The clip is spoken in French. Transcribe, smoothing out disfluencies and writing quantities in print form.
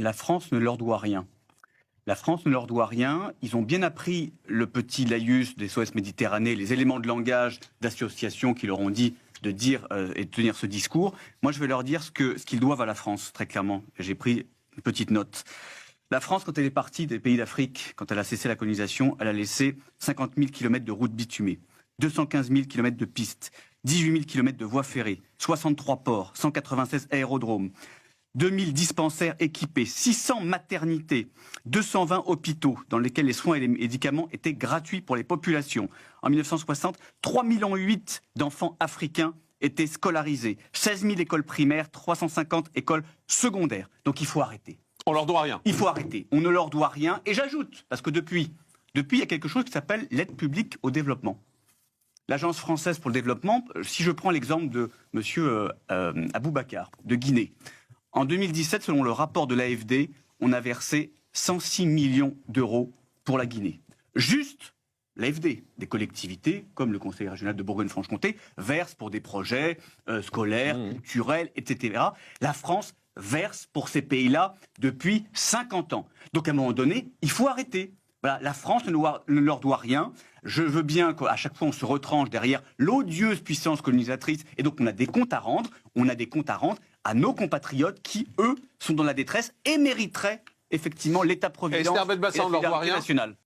la France ne leur doit rien. La France ne leur doit rien. Ils ont bien appris le petit laïus des SOS Méditerranée, les éléments de langage d'associations qui leur ont dit de dire et de tenir ce discours. Moi, je vais leur dire ce qu'ils doivent à la France, très clairement. J'ai pris une petite note. La France, quand elle est partie des pays d'Afrique, quand elle a cessé la colonisation, elle a laissé 50 000 km de routes bitumées, 215 000 km de pistes, 18 000 km de voies ferrées, 63 ports, 196 aérodromes, 2000 dispensaires équipés, 600 maternités, 220 hôpitaux dans lesquels les soins et les médicaments étaient gratuits pour les populations. En 1960, 3,8 millions d'enfants africains étaient scolarisés, 16 000 écoles primaires, 350 écoles secondaires. Donc il faut arrêter. On leur doit rien. Il faut arrêter. On ne leur doit rien. Et j'ajoute, parce que depuis, il y a quelque chose qui s'appelle l'aide publique au développement. L'Agence française pour le développement, si je prends l'exemple de M. Aboubacar, de Guinée, en 2017, selon le rapport de l'AFD, on a versé 106 millions d'euros pour la Guinée. Juste l'AFD, des collectivités, comme le Conseil régional de Bourgogne-Franche-Comté, versent pour des projets scolaires, culturels, etc. La France verse pour ces pays-là depuis 50 ans. Donc à un moment donné, il faut arrêter. Voilà, la France ne leur doit rien. Je veux bien qu'à chaque fois on se retranche derrière l'odieuse puissance colonisatrice et donc on a des comptes à rendre. On a des comptes à rendre à nos compatriotes qui, eux, sont dans la détresse et mériteraient effectivement l'État-providence et la solidarité nationale.